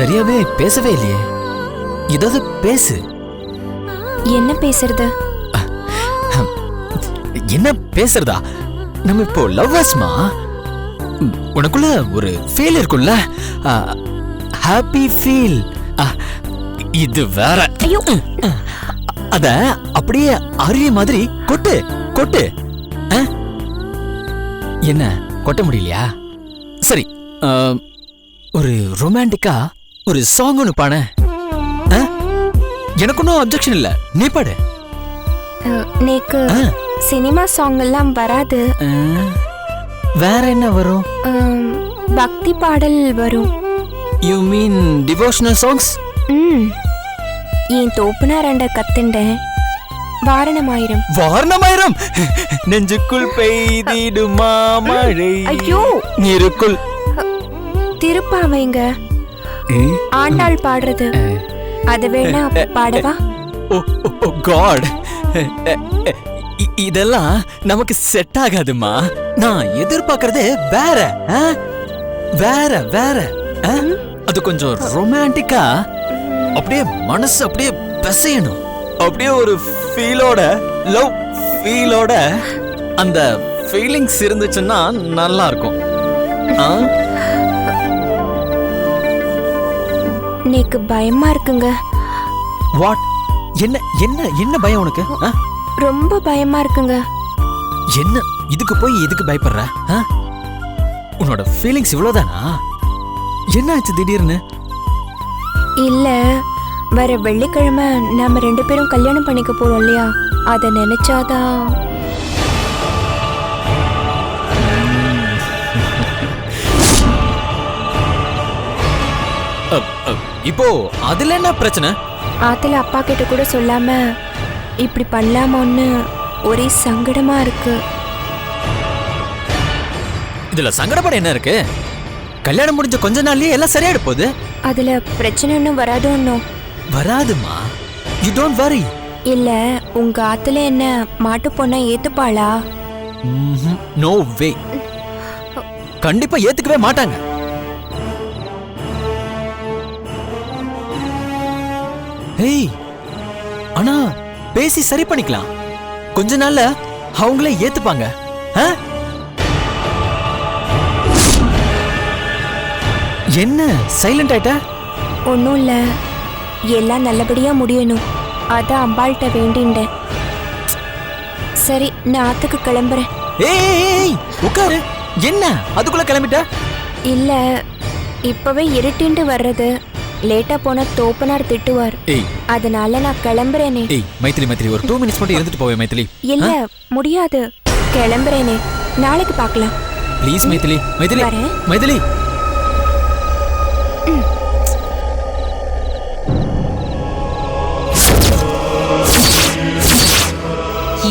சரியாவே பேசவே இல்லையே. ஏதாவது பேசு. என்ன பேசுறது? என்ன பேசுறதா? நம்ம இப்போ லவ்வர்ஸ்மா. உனக்குள்ள ஒரு ஃபீல் இருக்குல்ல, ஹாப்பி ஃபீல். இது வேற. ஐயோ, அத அப்படியே அரிய மாதிரி கொட்டு கொட்டு. என்ன கொட்ட முடியலையா? சரி, ஒரு ரொமான்டிக்கா ஒரு சாங் ஒன்று பாட. எனக்கு ஒன்றும் அப்ஜெக்ஷன் இல்ல, நீ பாடு. நேக்கு சினிமா சாங் எல்லாம் வராது. வேற என்ன வரும்? பக்தி பாடல் வரும். You mean devotional songs? என் தோப்புனாரண்ட கத்துண்டேன். வாரணமாயிரம். வாரணமாயிரம் நெஞ்சுக்குள் பெய்திடுமா மழை. ஐயோ, நீருக்குள். திருப்பாவைங்க, ஆண்டாள் பாடுறது. அது வேணா பாடவா? ஓ காட், இதெல்லாம் நமக்கு செட் ஆகாதுமா. நான் எதிர்பார்க்கறதே வேற. வேற வேற. அது கொஞ்சம் ரொமான்டிக்கா, அப்படியே மனசு அப்படியே பிசையணும். அப்படியே ஒரு ஃபீலோட, லவ் ஃபீலோட அந்த ஃபீலிங்ஸ் இருந்துச்சுன்னா நல்லா இருக்கும். எனக்கு பயமா இருக்குங்க. வாட்? என்ன என்ன என்ன பயம் உனக்கு? ரொம்ப பயமா இருக்குங்க. என்ன இதுக்கு போய் எதுக்கு பயப்படுற? உன்னோட ஃபீலிங்ஸ் இவ்வளவுதானா? என்ன ஆச்சு திடீர்னு? இல்ல, வர வெள்ளிக்கிழமை நாம 2 பேரும் கல்யாணம் பண்ணிக்க போறோம் இல்லையா, அத நினைச்சாதான். இப்போ அதுல என்ன பிரச்சனை? ஆத்துல அப்பா கிட்ட கூட சொல்லாம இப்படி பண்ணலாமோன்னு ஒரே சங்கடமா இருக்கு. இதுல சங்கடப்பட என்ன இருக்கு? கல்யாணம் முடிஞ்ச கொஞ்ச நாள்லயே எல்லாம் சரியாயிட போகுது. அதுல பிரச்சனை ஒன்னும் வராதோன்னு. வராதுமா, யூ டோன்ட் வரி. இல்ல, உங்க ஆத்துல என்ன மாட்டு பொண்ணா ஏத்துப்பாளா? நோ வே, கண்டிப்பா ஏத்துக்கவே மாட்டாங்க. ஏய், ஆனா பேசி சரி பண்ணிக்கலாம். கொஞ்ச நாள்ல அவங்களே ஏத்துப்பாங்க. என்ன சைலண்ட் ஆயிட்ட? ஒன்னும் இல்ல, எல்லாம் நல்லபடியா முடியணும், அதான் அம்பாள்கிட்ட வேண்டிண்டேன். சரி, நான் ஆத்துக்கு கிளம்புறேன். ஏய் உட்காரு. என்ன அதுக்குள்ள கிளம்பிட்ட? இல்ல, இப்பவே இருட்டிண்டு வர்றது, லேட்டா போன தோப்பனார் திட்டுவார். அதனால நான் கிளம்புறேனே. மைத்திலி மைத்திலி, ஒரு 2 மினிட்ஸ் மட்டும் இருந்துட்டு போவே மைத்திலி. இல்ல, முடியாது, கிளம்புறேனே, நாளைக்கு பார்க்கலாம். ப்ளீஸ் மைத்திலி. மைத்திலி மைத்திலி.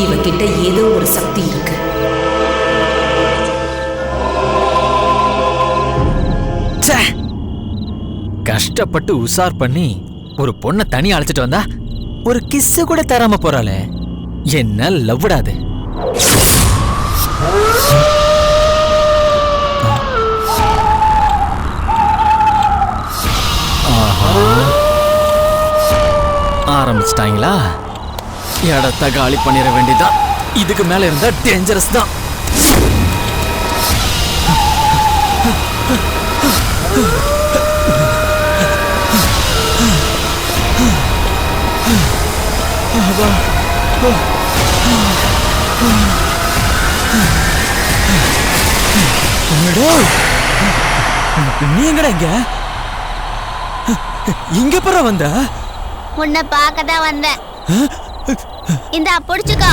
இவகிட்ட ஏதோ ஒரு சக்தி இருக்கு. கஷ்டப்பட்டு உசார் பண்ணி ஒரு பொண்ணை தனியா அழைச்சிட்டு வந்தா ஒரு கிஸ் கூட தராம போறாளே, என்ன லவ்டாது? ஆரம்பிச்சிட்டாங்களா? இடத்த காலி பண்ணிட வேண்டியதான். இதுக்கு மேல இருந்தா டேஞ்சரஸ் தான். நீ எங்கடா இங்க? இங்க பர வந்த? உன்னை பார்க்கதான் வந்தேன். இந்த புடிச்சுக்கோ.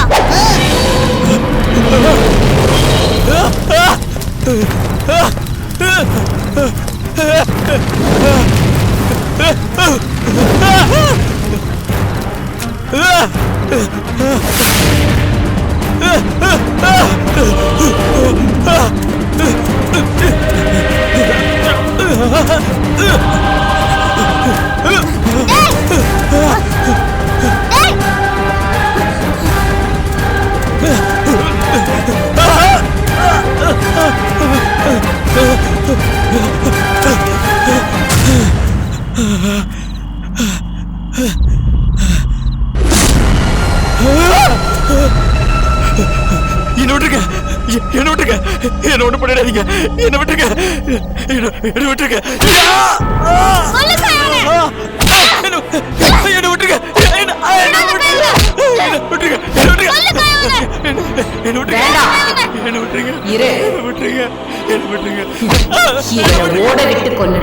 என்ன விட்டுருங்க, என்ன விட்டுருங்க, என்ன ஒண்ணு பண்ணிடாதீங்க, என்ன விட்டுருங்க, என்ன விட்டுருங்க, என்ன விட்டுருங்க, ஓட விட்டு கொள்ளு.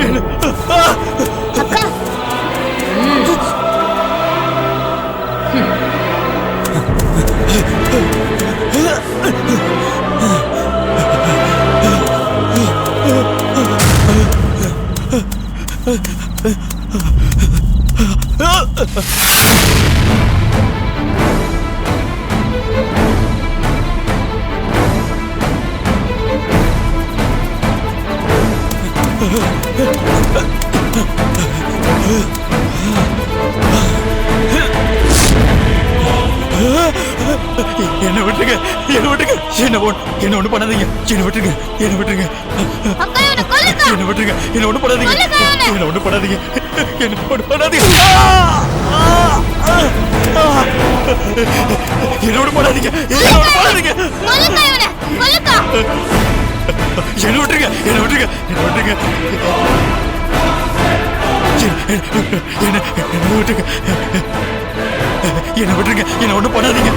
என்ன விட்டுருங்க, என்ன விட்டுருங்க, என்ன ஒண்ணு பண்ணாதீங்க, என்ன விட்டுருங்க, என்ன விட்டுருங்க, என்ன விட்டுருங்க, என்ன ஒண்ணு பண்ணாதீங்க, என்ன ஒண்ணு பண்ணாதீங்க, என்ன ஒண்ணு பண்ணாதீங்க, என்ன ஒண்ணு பண்ணாதீங்க, என்ன ஒண்ணு பண்ணாதீங்க, என்ன விட்டுருங்க, என்ன விட்டுருங்க, என்ன விட்டுருங்க, என்ன விட்டுருங்க, என்ன விட்டுருங்க, என்ன ஒண்ணு பண்ணாதீங்க.